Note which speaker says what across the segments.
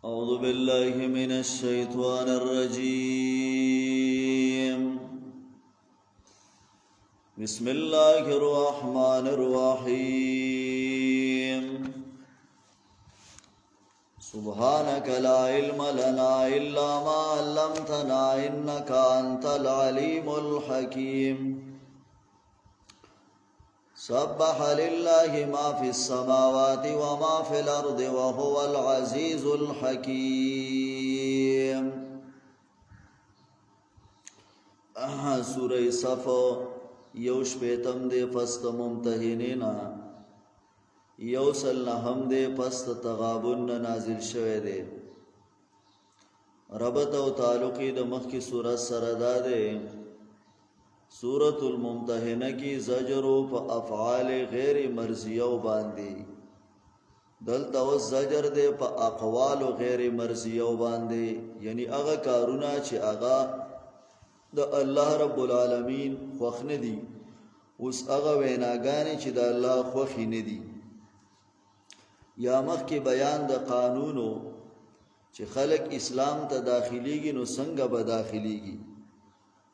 Speaker 1: أعوذ بالله من الشيطان الرجيم. بسم الله الرحمن الرحيم. سبحانك لا علم لنا إلا ما علمتنا إنك أنت العليم الحكيم. سبح لله ما في السماوات وما في الأرض وهو العزيز الحكيم. سورة صف یوش پیتم دے پست ممتحنینا یوسل نحم دے پست تغابن نازل شوه دے. ربط و تعلقی د مخ کی سورت سردا دے. سورة الممتحنہ کی زجر و افعال غیر مرضیہ باندی دلتا و زجر دے پا اقوال غیر مرضیہ باندی، یعنی اغا کارونا چی اغا دا اللہ رب العالمین خوخ ندی، اس اغا ویناگانی چی دا اللہ خوخی ندی. یا مخ کی بیان دا قانونو چی خلق اسلام تا داخلی گی نو سنگا با داخلی گی.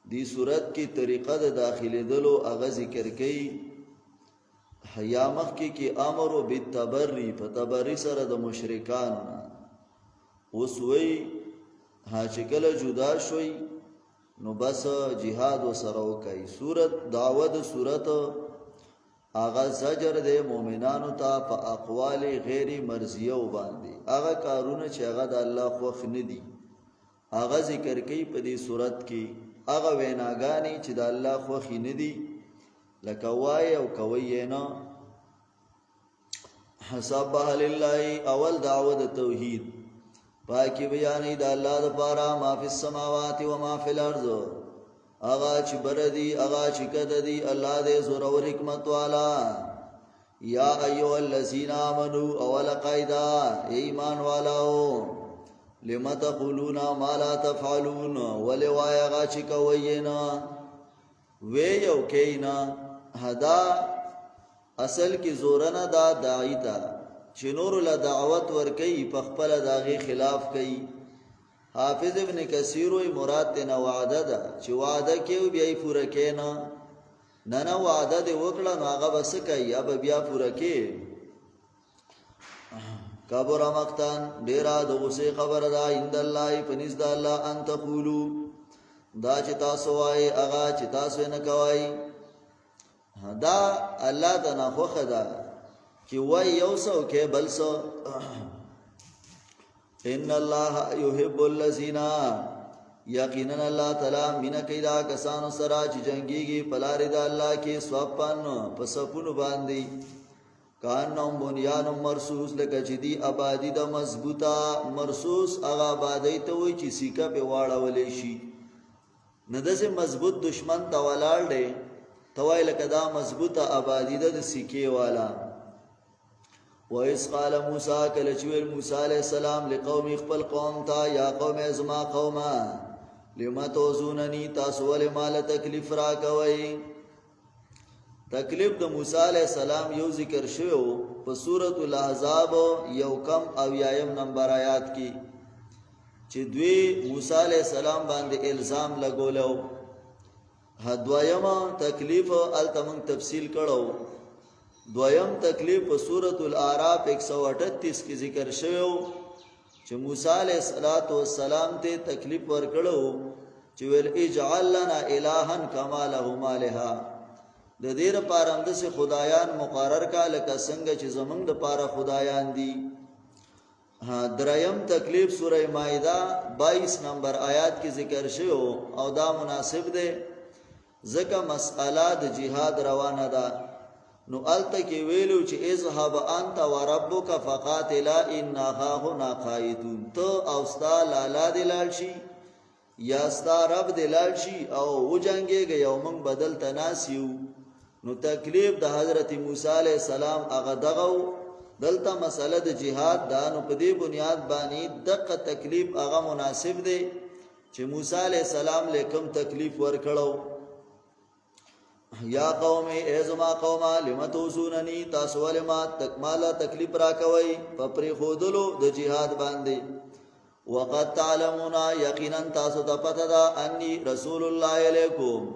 Speaker 1: دی صورت کی طریقہ دا داخل دلو اغا ذکر کئی. حیامخ کی امرو بالتبری فتبری سر دا مشرکان اسوئی چکل جدا شوئی نو بس جہاد و سرو کئی. صورت دعوت صورت آغا زجر دے مومنانو تا پا اقوال غیر مرضیو باندے آغا کارون چی آغا دا اللہ خوخ ندی آغا ذکر کئی پا دی صورت کی. اغا ویناگانی چی دا اللہ خوخی ندی لکوائی او کوئینا. سبح للہ اول دعوت توحید پاکی بیانی دا اللہ دا پارا ما فی السماوات و ما فی الارض. اغا چی بردی اغا چی کددی اللہ دے زور و حکمت والا. یا ایوہ الذین آمنو اول قائدہ ایمان والاو لما تقولون ما لا تفعلون ولوایا غاچی کوئینا ویو کینا. ہدا اصل کی زورنا دا داعی تا چنور لدعوت ورکی پخپل داغی خلاف کئی. حافظ ابن کثیروی مراد تینا وعدہ دا چی وعدہ کیو بیای پورا کینا ننا وعدہ دے وکڑا نو آغا بس کئی اب بیا پورا کی. کبر مقتن ڈیرا دو غصے خبر دا عند اللہ پنیز دا اللہ ان تقولو دا چتا سوائی اغا چتا سوی نکوائی. دا اللہ دا ناخوخ دا کہ وی یوسو کے بلسو. ان اللہ یحب اللذین یقیناً اللہ تعالی منکی دا کسانو سرا چی جنگی گی پلاری دا اللہ کی سوپن پسپن باندی کانم بنیان مرسوس لکا چی دی آبادی دا مضبوطا. مرسوس اغا آبادی تا ہوئی چی سیکا پی وارا ولیشی ندس مضبوط دشمن تا والار دے توائی لکا دا مضبوطا آبادی دا سیکے والا. وَإِذْ قَالَ مُوسَىٰ کلچویل موسیٰ علیہ السلام لقوم اخپل قوم تا یا قوم ازما قوما لما توزوننی تاسوال مال تکلیف را کوئی. تکلیف دا موسیٰ علیہ السلام یو ذکر شو پا سورة الاحزاب یو کم او یایم نمبر آیات کی چی دوی موسیٰ علیہ السلام باندے الزام لگو لو. دویم تکلیف التمنگ تفصیل کرو. دویم تکلیف پا سورة الاعراف 138 کی ذکر شو چی موسیٰ علیہ السلام تے تکلیف ورکڑو چی ویل اجعل لنا الہا کما لہم آلہا. د دیر پارم دس خدایان مقرر کا لکا سنگ چی زمنگ د پارا خدایان دی. درائم تکلیف سورہ مائدہ 22 نمبر آیات کی ذکر شو او دا مناسب دے زکا مسئلہ د جہاد روانہ دا. نو علتا کی ویلو چی اذهب انت و ربک فقاتلا انا خاہنا قائدون. تو اوستا لالا دلال شی یا ستا رب دلال شی او و جنگے گا یومنگ بدل تناسیو. نو تکلیف دا حضرت موسیٰ علیہ السلام اغا دغو دلتا مسئلہ دا جہاد دا. نو پدی بنیاد بانی دقا تکلیف اغا مناسب دے چی موسیٰ علیہ السلام لیکم تکلیف ورکڑو. یا قوم ازما قوما لم توسوننی تاسو ولما تکمالا تکلیف را کوي په پری خودلو د جهاد باندې وقد تعلمون یقینا تاسو ته پته ده انی رسول الله علیکم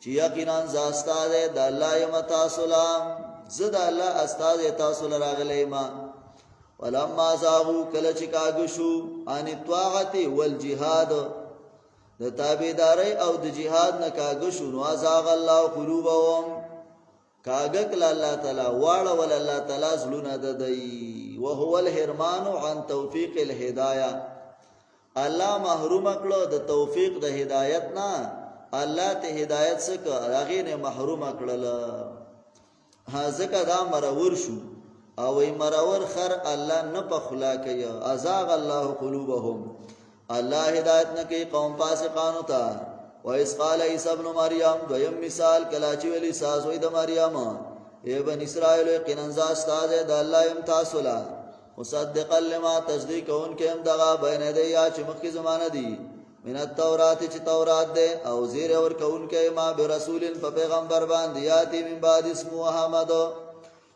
Speaker 1: چې یقینا زاستا ده د الله یم تاسو لام زد الله استاد تاسو لراغلی ما ولما زاغو کله چې کاږو ان طاعت والجهاد د تابعداري او د جهاد نه کاږو نو ازاغ الله قلوبهم کاګک الله تعالی واړه ول الله تعالی زلون ددی وهو الحرمان عن توفیق الهدايه الله محروم کړو د توفیق د هدایت نه الله ته هدایت څخه هغه نه محروم کړل ځکه دا مرور شو او ای مرور خر الله نه په خلا کوي ازاغ الله قلوبهم الله هدایت نه کوي قوم فاسقانو ته و اس قال عیسی ابن مریم دویم مثال کلاچی ویلی سازوی د مریم ای بن اسرائیل یقینا استاد د الله ام تاسو لا مصدقا لما تصدیق اون کې هم دغه بین دی یا چې مخکې زمانه دی من التورات چې تورات ده او زیر اور کون کې ما برسول په پیغمبر باندې یاتی من بعد اسمه احمد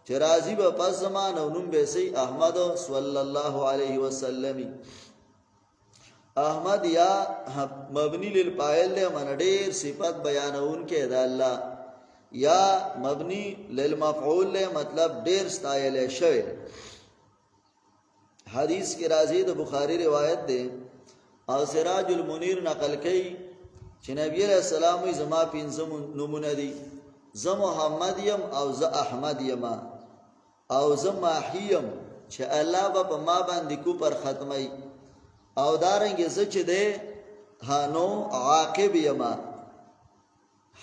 Speaker 1: چې راضی په پس زمانه نوم به سي احمد صلی الله علیه وسلم احمد یا مبنی للفاعل له من ډیر صفات بیانون کې ده الله یا مبنی للمفعول له مطلب ډیر ستایل شوی حدیث کی راضی د بخاری روایت ده او سراج المنیر نقل کړي چې نبی علیہ السلام زما پنځه نمونه دي ز محمد یم او ز احمد یم او ز ماحیم چې الله په ما باندې کو پر ختمي او دارنګ ز چې ده هانو عاقب یم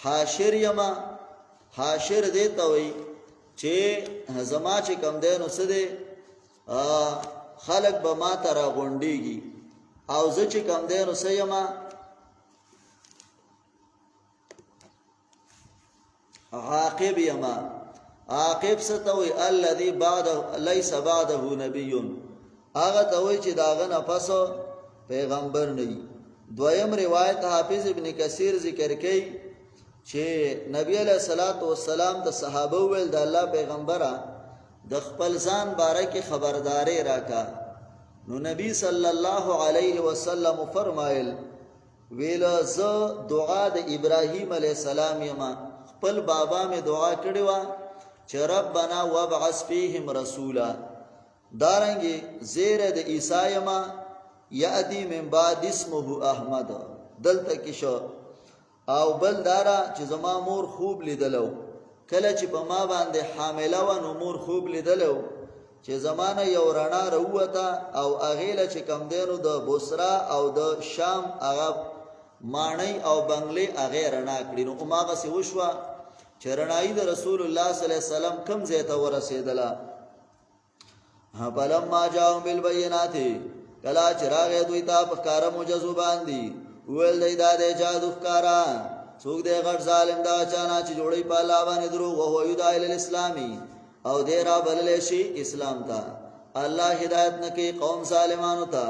Speaker 1: حاشر یم حاشر دې ته وي چې زما چې کم ده نو څه ده خلق به ما تر غونډيږي او زه چې کم دی نو سیما عاقب یما عاقب ستوي الذي بعده ليس بعده نبي هغه توي چې داغه نه پس پیغمبر نه دویم روایت حافظ ابن کثیر ذکر کوي چې نبی علیہ الصلوۃ والسلام د صحابه ول د الله پیغمبره د خپل ځان باره کې خبرداري راکا نو نبی صلی الله علیه وسلم فرمایل ویل ز دعا د ابراهیم علیه السلام یما خپل بابا می دعا کړی و چې ربنا وابعث فیهم رسولا دارنګي زیر د عیسی یما یاتی من بعد اسمه احمد دلته کې شو او بل دارا چې زما مور خوب لیدلو کله چې په ما باندې حامله و نو مور خوب لیدلو چې زمانه یو رڼا وروته او اغیله چې کم دینو د بوسرا او د شام هغه مانی او بنگلې هغه رڼا کړي نو ماغه سی وشوا چې رڼای د رسول الله صلی الله علیه وسلم کم ځای ته ورسېدله بلم ما جاءهم بالبينات کلا چراغ دوی ته په کار معجزو باندې ول دی دا د جادو ښکارا څوک دی غټ ظالم دا چانا چې جوړی په الله باندې درو او هو یدایل الاسلامي او دې را بلل شي اسلام ته الله هدایت نکي قوم ظالمانو ته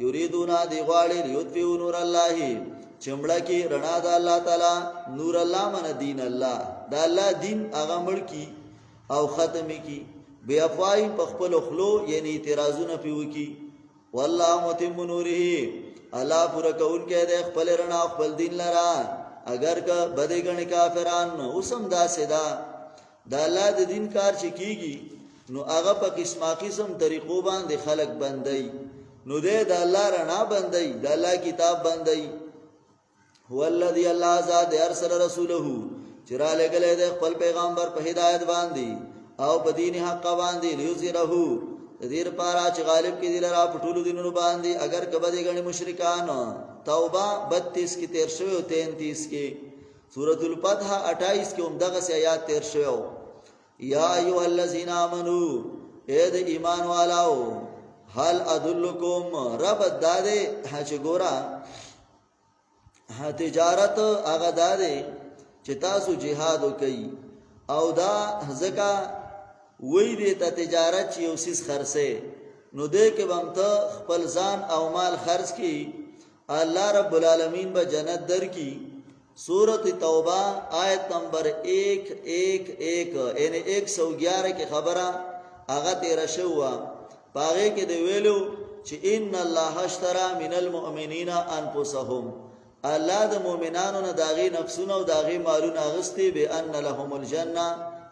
Speaker 1: یریدون دی غواړي یطفئ نور الله چمړه کې رڼا د الله تعالی نور الله من دین الله دا الله دین هغه مړ کی او ختم کی بیا فای په خپل خلو یعنی اعتراضونه پیو کی والله متم نوره الله پر کول کې د خپل رڼا خپل دین لرا اگر که بده غنی کافران اوسم دا سدا دا الله د دین کار چې کیږي نو هغه په قسم طریقو باندې خلق بندي نو دې د الله رڼا بندي د الله کتاب بندي هو الذي الله ذات ارسل رسوله چرا لګلې د خپل پیغمبر په هدایت باندې او په دین حق باندې لیظهره دیر پارا چې غالب کې دل را پټولو دینونو باندې اگر کبه دي غني مشرکان توبه 32 کې 13 او 33 کې سورۃ الفتح 28 کې هم دغه آیات 13 یا ایو الذین آمنو اے د ایمان والو هل ادلکم رب داده چې ګورا تجارت هغه داده چې تاسو jihad وکي او دا زکا وی دې ته تجارت چې یو سیس خرڅه نو دې کې بم ته خپل ځان او مال خرڅ کی الله رب العالمین به جنت در کی सूरत तौबा आयत नंबर 111 یعنی 111 کی خبره هغه تیر شوه پاغه کې دی ویلو چې ان الله اشترى من المؤمنین انفسهم الله د مؤمنانو نه داغي نفسونه او داغي مالونه اغستی به ان لهم الجنه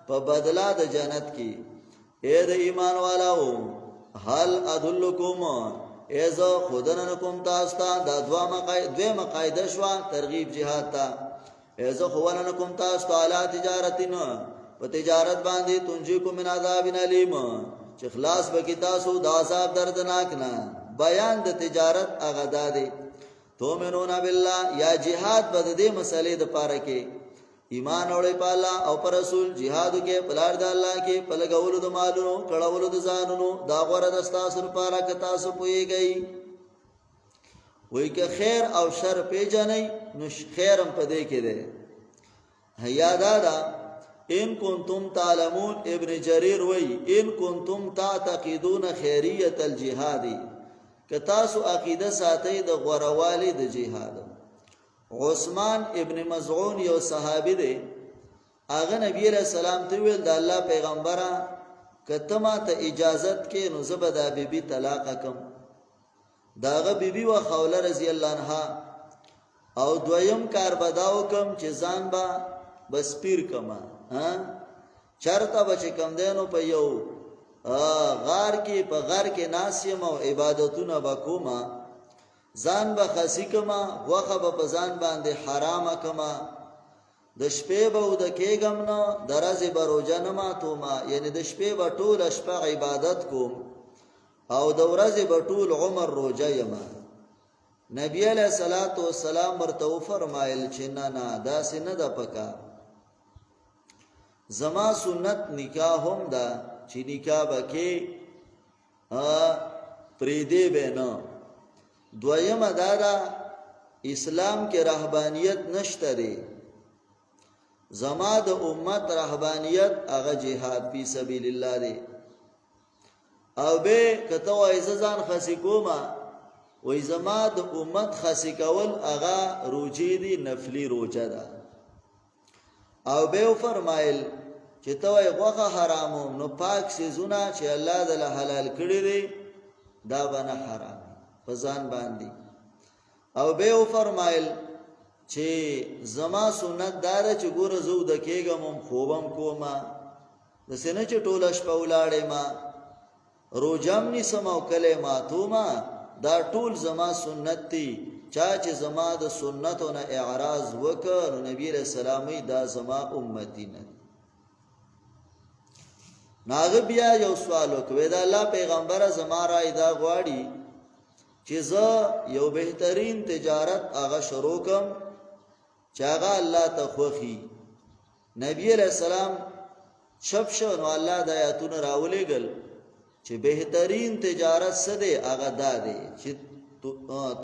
Speaker 1: په بدلا د جنت کې اے د ایمان والاو هل ادلکم ایزا خودننکم تاستا دا دوی مقایده شوا ترغیب جهاد تا ایزا خودننکم تاستا علا تجارتین و تجارت باندی تنجیکم من عذاب علیم چه خلاص بکی تاسو دا عذاب دردناکنا بیان د تجارت اغدا دی تومنون بالله یا جهاد بد دې مسلې د پاره کې ایمان اورې په الله او پر رسول جهاد کې پلار د الله کې پلګولو د مالونو کړهولو د ځانونو دا غوړه د تاسو لپاره که تاسو پويږئ وای که خیر او شر پیژنئ نو خیرم پدې کې ده یادا ان کنتم تعلمون ابن جریر وای ان کنتم تعتقدون خیریت الجهاد که تاسو عقیده ساتئ د غوړوالي د جهاد عثمان ابن مزعون یو صحابی دی هغه نبی علیہ السلام ته ویل د الله پیغمبره کته ما ته اجازت کې نو زبدا بیبي طلاق کم داغه بیبي و خوله رضی الله عنها او دویم کار بداو کم چې ځان با بس پیر کما ها چرته بچ کم دینو په یو غار کې په غار کې ناسیم او عبادتونه وکوما ځان به خاصی کما وخه به ځان باندې حرام کما د شپې به د کېګم نو درازه به روزه نه ماتوما یعنی د شپې به ټول شپه عبادت کوم او د ورځې به ټول عمر روزه یما نبی علیہ الصلوۃ والسلام ورته فرمایل چې نه داسې نه ده پکا زما سنت نکاح هم ده چې نکاح بکې پریدې به نه دویم دادا اسلام کې رهبانیت نشته دی زما د امت رهبانیت هغه جهاد فی سبیل الله دی او به کته وای ځان خاصی کوما وای زما د امت خاصی کول هغه روزي دی نفلی روزه ده او به فرمایل چې ته وای غوخه حرامو نو پاک سيزونه چې الله د حلال کړی دی دا بنه حرام فزان باندې او به فرمایل چې زما سنت دار چې ګور زو د کېګم خوبم کوما د سینې چې ټوله شپه ولاړې ما روجم نسم او کلمه توما دا ټول زما سنت دي چا چې زما د سنتونو اعراض وکړ نبی رسول الله دا زما امتی نه ناغه بیا یو سوال وکړه دا الله پیغمبر زما را ادا غواړي چې زه یو بهترین تجارت هغه شروع کوم چې هغه الله ته خوخي نبی علیہ السلام شپ شو نو الله د آیاتونو راولېګل چې بهترین تجارت څه دی هغه دا دی چې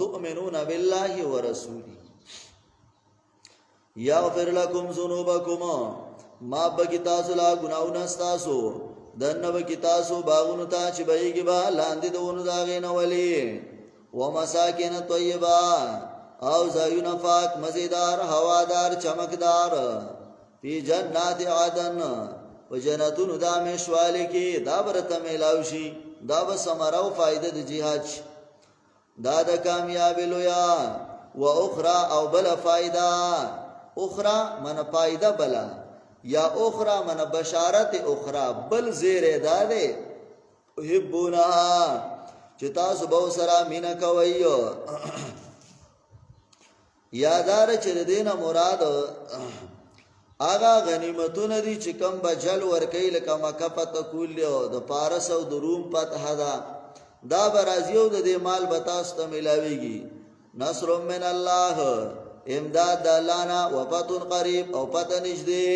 Speaker 1: تؤمنون بالله ورسوله یغفر لكم ذنوبکم ما بکی تاسو لا گناونه تاسو دنه بکی تاسو باغونو ته چې بهيږي با لاندې دونو داغې نه ولي ومساکن طیبا او زایون پاک مزیدار هوادار چمکدار فی جنات عدن و جنتون دا مشوالی کی دا برتا میلاوشی دا بسمره و فائده دا جهاد دا دا کامیابی لویا و اخرى او بلا فائده اخرى من فائده بلا یا اخرى من بشارت اخرى بل زیر داده حبونا چې تاسو به سره مینا کوي یادار چې دینه مراد آغا غنیمتونه دي چې کم بجل ورکی لکه مکه پته کولیو د پارس او د روم پته دا برازیو د دې مال بتاست ملاويږي نصر من الله امداد د الله نه وفتح قریب او پته نږدې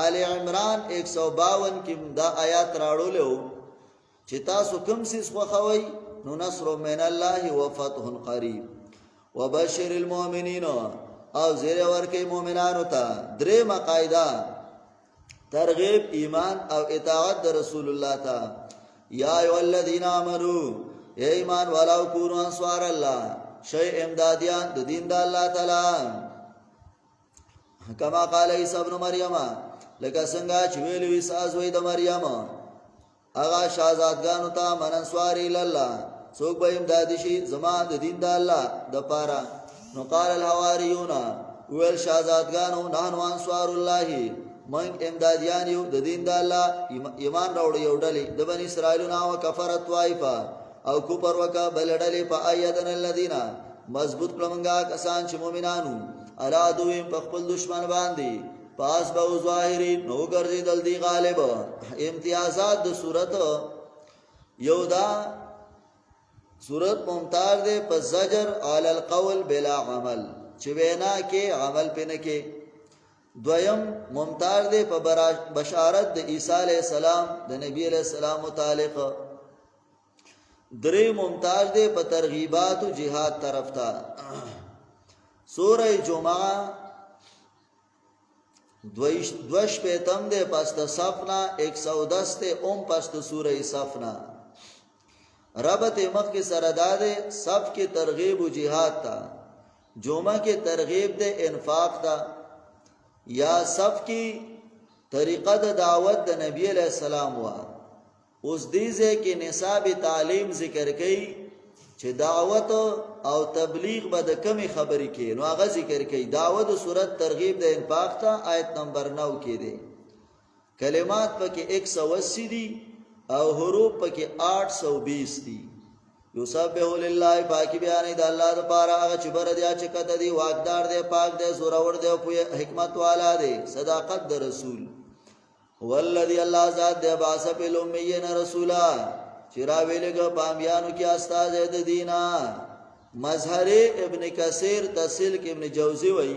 Speaker 1: آل عمران 152 کې دا آیات راړولو چې تاسو کوم سیس خوخوي نو نصر من الله وفتح قریب وبشر المؤمنین او زیر ورکی مومنانو تا درې مقایده ترغیب ایمان او اطاعت د رسول الله تا یا ایو الذین آمنو ای ایمان والاو کونو انصار الله شی امدادیان د دین د الله تعالی کما قال عیسی ابن مریم لکه څنګه چې ویلو عیسی زوی د مریم هغه شهزادګانو ته من انصار الله څوک به امدادي شي زما د دین د الله د پاره نو قال الحواریون ویل شهزادګانو نحنو انصار الله من امدادیان یو د دین د الله ایمان راوړ یو ډلې د بنی اسرائیل او کفرت طائفه او کوپر وکا بلډلې په ایدن الذین مضبوط کلمنګا کسان چې مؤمنانو ارادویم په خپل دشمن باندې پاس به ظاهری نو ګرځیدل دی غالب امتیازات د صورت یو دا صورت ممتاز ده په زجر علی القول بلا عمل چې وینا کې عمل پنه کې دویم ممتاز ده په بشارت د عیسی علی السلام د نبی علی السلام متعلق درې ممتاز ده په ترغیبات او جهاد طرف ته سورہ جمعہ دوش پیتم دے پست صفنا 110 تے پست سورہ صفنا ربط مخ کی سرداد صف کی ترغیب و جہاد تا جمعہ کی ترغیب دے انفاق تا یا صف کی طریقہ دا دعوت دا نبی علیہ السلام ہوا اس دیزے کی نصاب تعلیم ذکر کئی چې دعوت او تبلیغ به د کمی خبرې کې نو هغه ذکر کوي دعوت صورت ترغیب د انفاق ته آیت نمبر 9 کې دی کلمات پکې 180 دي او حروف پکې 820 دي یسبح لله پاکي بیان د الله لپاره هغه چې بر دیا چې کته دی واقدار دی پاک دی زورور دی او حکمت والا دی صداقت د رسول والذي الله ذات دی باسه په لومین رسولا چرا ویلګه پامیانو کې استاد د دینا مظهر ابن کثیر تفسیر کې ابن جوزی وای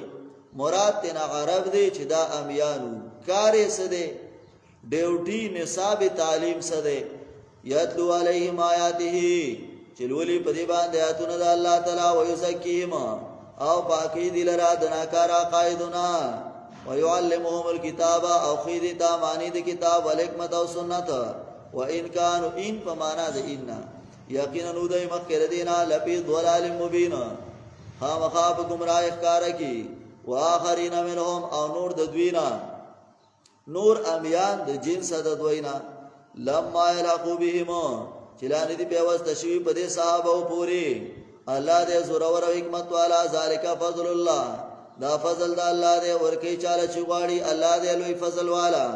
Speaker 1: مراد تینا عرب دی چې دا امیانو کارې سده ډیوټي نصاب تعلیم سده یتلو علیهم آیاته چلولی په دی باندې آیاتونه د الله تعالی او یزکیهم او پاکی دی لرا د ناکارا قائدنا ويعلمهم الكتاب او خید تا معنی د کتاب والحکمت او سنت وان كانوا ان فمانا د ان یقینا نو دای مخکره دینا لپی ضلال مبین ها مخاب گمراه اخکار کی واخرین منهم او نور د دوینا نور امیان د جنس د دوینا لما یلقوا بهم چلانی دی پیوست شوی په دې صحابه پوری الله دې زور او حکمت والا ذالک فضل الله دا فضل د الله دې ورکی چاله چغواړي الله دې لوی فضل والا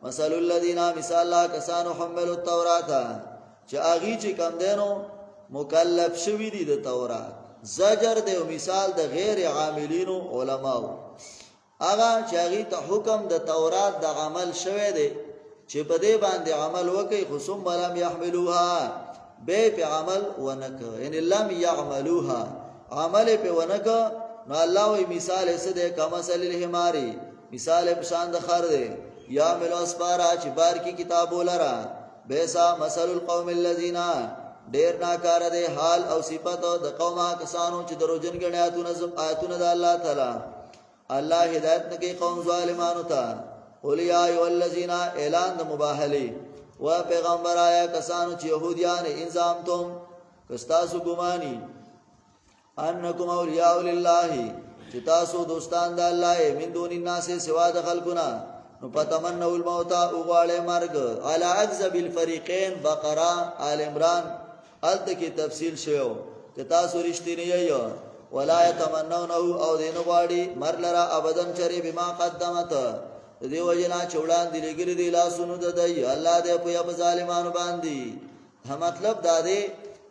Speaker 1: مثل الذين مثال الله کسانو حملوا التوراۃ چې اغي چې کم دینو مکلف شوی دي د تورات زجر دی او مثال د غیر عاملینو علماو اغه چې اغي ته حکم د تورات د عمل شوی دی چې په دې باندې عمل وکي خصوم بلم يحملوها به په عمل ونک ان لم يعملوها عمل په ونک نو الله وی مثال یې سده کمثل الحماری مثال په شان د خر دی یا ملو اسپارا چې بار کی کتاب ولرا بیسا مثل القوم الذين ډیر ناکار دی حال او صفات د قومه کسانو چې دروژن غنی آیاتونه د الله تعالی الله هدایت نکي قوم ظالمانو ته اولیا ای الذین اعلان د مباهله و پیغمبر آیا کسانو چې يهوديان انظام تم کستاسو ګمانی انکم اولیاء لله چې تاسو دوستان د الله من دون الناس سوا د خلقنا نو پتمنوا الموت او غواړي مرګ علی اکذب الفریقین بقره آل عمران الته کې تفصیل شوی چې تاسو رښتینی یې ولا يتمنونه او دین غواړي مر لرا ابدن چری بما قدمت دې وجنا چوڑان دی لګری دی لاسونو د دی الله دې په ظالمانو باندې هم مطلب دا دی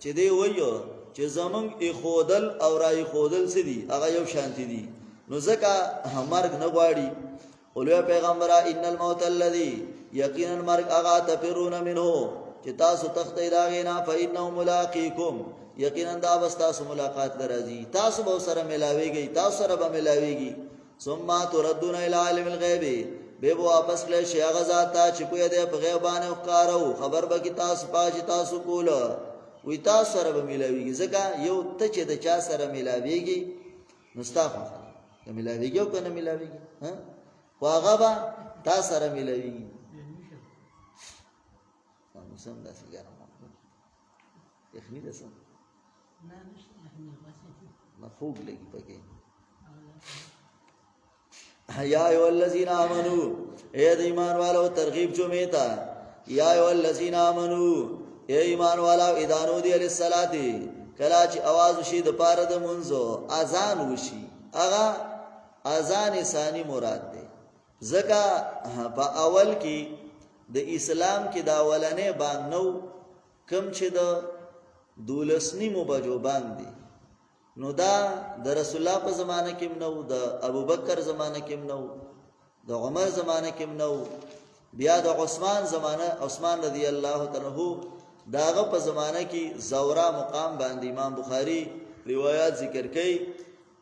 Speaker 1: چې دی وایو چې زمونږ خودل او راي خودل سدي هغه یو شانتی دي نو ځکه مرګ نه غواړي اولو پیغمبره ان الموت الذي یقینا مرګ هغه تفرون منه چې تاسو تخته راغینا فإنه ملاقيكم یقینا دا بس تاسو ملاقات درځي تاسو به سره ملاويږي تاسو سره به ملاويږي ثم تردون الى عالم الغيب به واپس کله شي هغه ذاته چې کوی دې په غیب باندې ښکارو خبر به کی تاسو پاج تاسو کوله وی تاسو سره به ملاويږي ځکه یو ته چې د چا سره ملاويږي مستغفر ته ملاويږي او کنه ملاويږي ها واغه با تاسو سره ملاويږي سم دا سګره یخنی ده سم نه نشته یخنی بس مفوق لګي پکې یا ایو الذین آمنو اے د ایمان والو ترغیب جمعې ته یا ایو الذین آمنو اے ایمان والو ادانو دی علی الصلاۃ کلا چې आवाज وشي د پاره د منځو اذان وشي هغه اذان ثانی مراد دی ځکه په اول کې د اسلام کې دا اولنې باندې نو کم چې د دولسنی مبجو باندې نو دا د رسول الله په زمانه کې نو د ابوبکر زمانه کې نو د عمر زمانه کې نو بیا د عثمان زمانه عثمان رضی الله تعالی عنہ داغه په زمانه کې زورا مقام باندې امام بخاری روایت ذکر کړي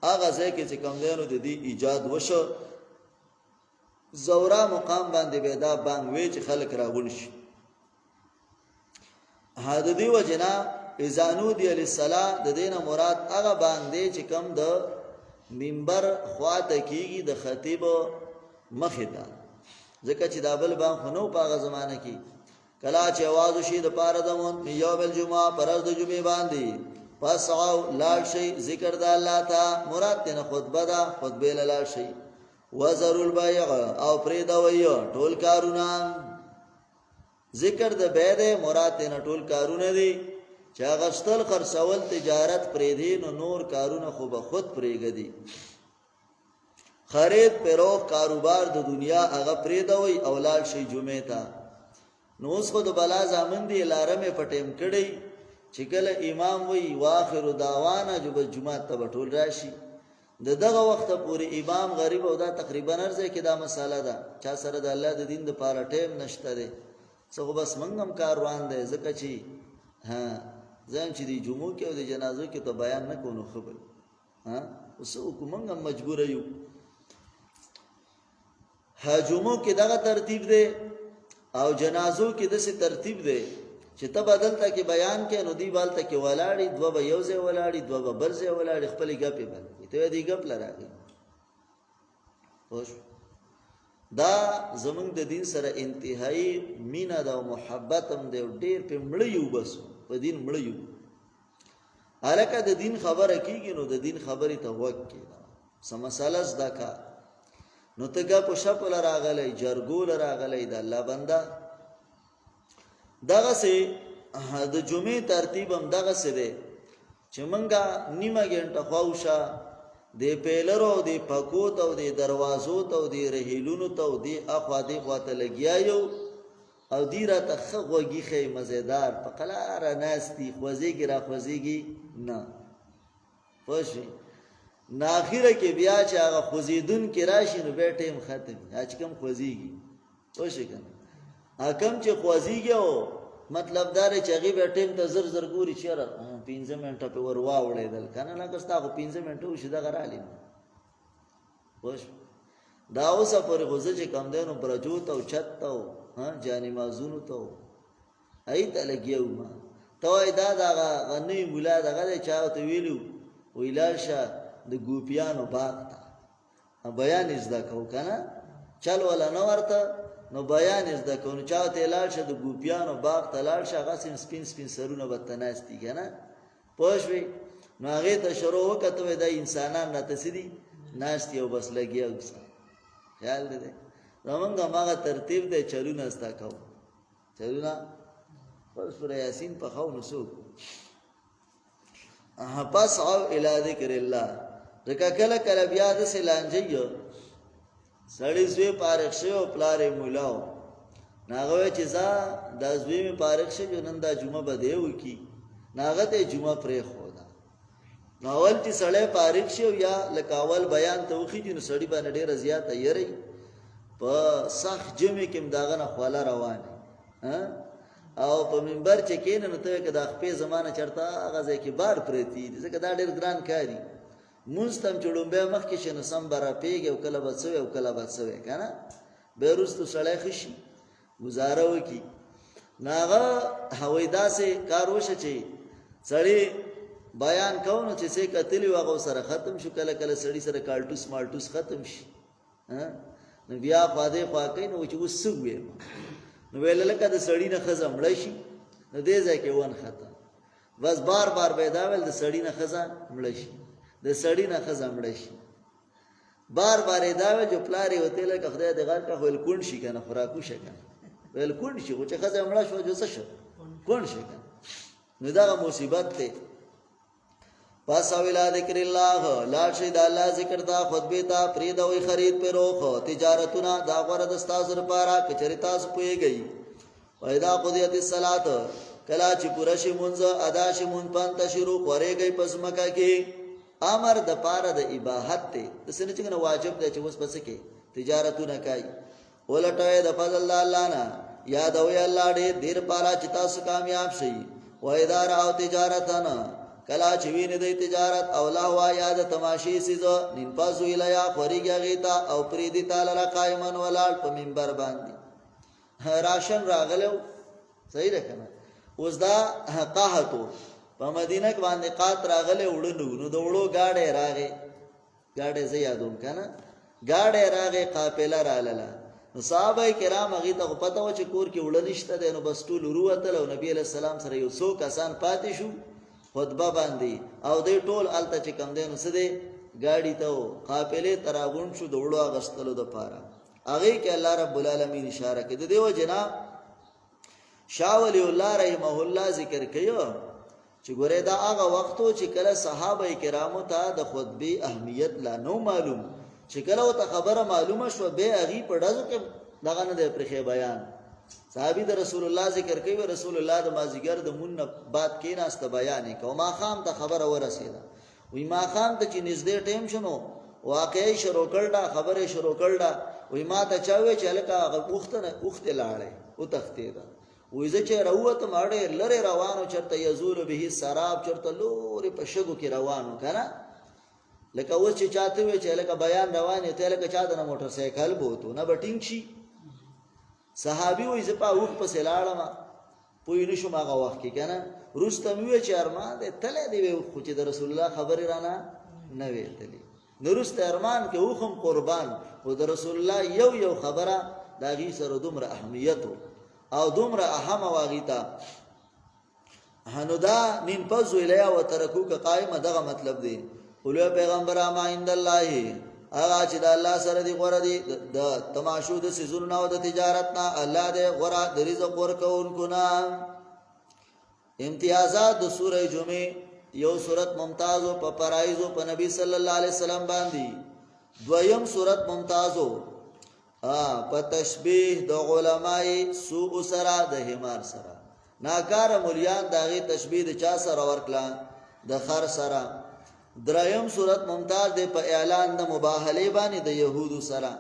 Speaker 1: هغه ځای کې چې کوم دینو د دې ایجاد وشو زورا مقام باندې پیدا بانګ وی چې خلک راغون شي هدا دی وجنا اذانو دی علی الصلاه د دینه مراد هغه باندې چې کوم د منبر خواته کیږي د خطیب مخه ته ځکه چې دا بل باندې خنو په هغه زمانه کې کلا چې आवाज وشي د پاره د مون یوم الجمعه پرز د جمعې باندې پس او لاړ شي ذکر د الله ته مراد نه خطبه ده خطبه لاړ شي وزر البيع او پرې دا وایو ټول کارونه ذکر د بیع ده مراد نه ټول کارونه دي چې غشتل خرڅول تجارت پرې دي نو نور کارونه خو به خود پرېګدي خرید پروخ کاروبار د دنیا هغه پرې دا وای اولاد شي جمعه ته نو اوس خو د بلا زامن دی لارمه پټیم کړي چې کله امام وای واخر دعوانا جو به جمعه ته ټول راشي دغه وخت پورې امام غریب او دا تقریبا ارزه کې دا مساله ده چا سره د الله د دین د پاره ټیم نشته ده څه بس منګم کاروان ده ځکه چې ها ځان چې دی جمعو کې او د جنازو کې ته بیان نه کوو خبر ها اوس حکومت مجبور یو ها جمعو کې دغه ترتیب ده او جنازو کې دسه ترتیب ده چې ته بدلته کې بیان کې نو دی بالته کې ولاړی دوه به یو ځای ولاړی دوه به بل ځای ولاړی خپل غپې باندې ته دې غپ لراغي خوش دا زمونږ د دین سره انتهایی مینا دا محبت هم دی ډیر په مړیو بس په دین مړیو الکه د دین خبره کیږي نو د دین خبرې ته وکړي سم مساله زدا کا نو تګه په شپل راغلی جرګول راغلی د الله بنده دغه سه د جمعې ترتیب هم دغه سه دی چې مونږه نیمه غنټه خواوشه د پیلرو د پکوت او د دروازو ته او د رهیلونو ته او د اخوا د خواته لګیایو او دی را تخغوږی خې مزیدار په قلار ناستی خوځيږي را خوځيږي نه پښې ناخیره کې بیا چې هغه خوځیدون کې راشي نو به ټیم ختم اچ کم خوځيږي پښې کنه حکم چې خوځيږي او مطلب دار چې هغه به ټیم ته زر زر ګوري چیرې 15 منټه په ور واوړېدل کنه نه کستا خو 15 منټه وشي دا غرالې پښ دا اوسه پر غوځي چې کم دینو برجوت او چت او ها جاني مازونو ته ایت لګیو ما ته دا غنی مولا دغه چاته ویلو ویلاشه د ګوپیانو باغ ته بیان زده کو کنه چل ولا نو ورته نو بیان زده کو نو چاته لاشه د ګوپیانو باغ ته لاشه غسم سپین سپین سرونه وتناستی کنه پښوی نو هغه ته شروع وکړه د انسانان نه تسدي ناشتي او بس لګیو خیال دې زمونږه ماغه ترتیب دې چلونه استا کو چلونه پس پر یاسین په خو نسو پس او الی ذکر الله دکا کله کله بیا د سلانجیو سړی زوی پارخ شو پلار مولاو ناغه چې ځا د زوی می پارخ شو نن دا جمعه بده وکي ناغه ته جمعه پرې خدا ناول چې سړی پارخ شو یا لکاول بیان توخی چې نو سړی باندې ډیر زیات یری په صح جمعه کې داغه نه خواله روان او په منبر چې کین نو ته کې د خپل زمانه چرته غزه کې بار پرتی ځکه دا ډیر ګران کاری مونستم چړومبه مخ کې شنو سم برا پیګ او کله بچو او کله بچو کنه بیرستو سړی خشي گزاره وکي ناغه هویدا سه کار وشه چې سړی بیان کوو چې څه کتلی واغو سره ختم شو کله کله سړی سره کالټوس مالټوس ختم شي نو بیا فاده خواکې نو چې وسوي نو ویل لکه د سړی نه خزم مړ شي نو دې ځکه ون ختم بس بار بار پیدا ول د سړی نه خزم مړ شي د سړی نه خزم مړ شي بار بار دا جو پلاری وته لکه خدای دې غار کا ویل کون شي کنه خوراکو شي کنه ویل کون شي چې خزه مړه شو جو څه شو کون شي کنه نو دا مصیبت ته پس اویلا ذکر الله لا شي د الله ذکر تا خطبه تا فرید او خرید په روخ تجارتونه دا غره د استاد لپاره کچریتا سپويږي وایدا قضیت الصلات کلا چې پوره شي مونږ ادا شي مونږ پانت شروع کورېږي پس مکه کې امر د پاره د اباحت ته د سن چې واجب دی چې اوس پس کې تجارتونه کوي ولټوي د فضل الله نه یاد او الله دې دیر پاره چې تاسو کامیاب شي وایدا راو تجارتنا کلا چې ویني د تجارت او لا وا یاد تماشي سيزو نن پاسو الیا خوريږي غیتا او پریدي تعالی را قائمن ولال په منبر باندې راشن راغلو صحیح ده کنه اوس دا قحطو په مدینه کې باندې قات راغله وړنو نو د وړو گاډه راغې گاډه زه یادوم کنه گاډه راغې قافله رالاله نو صحابه کرام هغه ته پته و چې کور کې وړنشته ده نو بس ټول وروته او نبی له سلام سره یو څو کسان پاتې شو خطبه باندې او دې ټول الته چې کم دینو سده گاډي ته قافله تراغون شو د وړو اغستلو د پاره هغه کې الله رب العالمین اشاره کړي دیو جناب شاه ولی الله رحمه الله ذکر کيو چې ګوره دا هغه وختو چې کله صحابه کرامو ته د خطبه اهمیت لا نو معلوم چې کله او ته خبره معلومه شو به هغه په دغه کې دغه نه پرخه بیان صحابي د رسول الله ذکر کوي رسول الله د مازیګر د مون بعد کې ناست بیان کوي ما خام ته خبره ورسېده وای ما خام ته چې نږدې ټیم شنو واقعي شروع کړه خبره شروع کړه وای ما ته چاوي چې لکه وخت لاړې او تختیدا وای زه چې راوته ماړې لره روانو چرته یزول به سراب چرته لوري په شګو کې روانو کنه لکه اوس چې چاته وي چې لکه بیان روانې ته لکه چا د موټر سایکل بوته نه بټینګ شي صحابي وای زه په وخت په سلاړم پوی نشو ماغه وخت کې کنه رستم وی چې ارمان دې تله دی خو چې د رسول الله خبر رانه نه ویتلی نورست ارمان کې وخم قربان او د رسول الله یو خبره دا غي سره دومره اهمیت او دومره اهم واغیتا هنو دا نن پزو الیا و ترکو که قائم دغه مطلب دی اولو پیغمبر ما عند الله هغه چې د الله سره دی غوړه دی د تماشو د سيزونو او د تجارت نه الله دې غوړه د رزق ورکوونکو نه امتیازات د سوره جمعه یو سورت ممتازو په پرایزو په نبی صلی الله علیه وسلم باندې دویم سورت ممتازو په تشبیه د علماي سوء سره د همار سره ناکار مولیان داغي تشبیه د چا سره ورکلا د خر سره دریم صورت ممتاز دی په اعلان د مباهله باندې د يهودو سره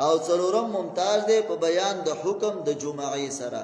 Speaker 1: او څلورم ممتاز دی په بیان د حکم د جمعې سره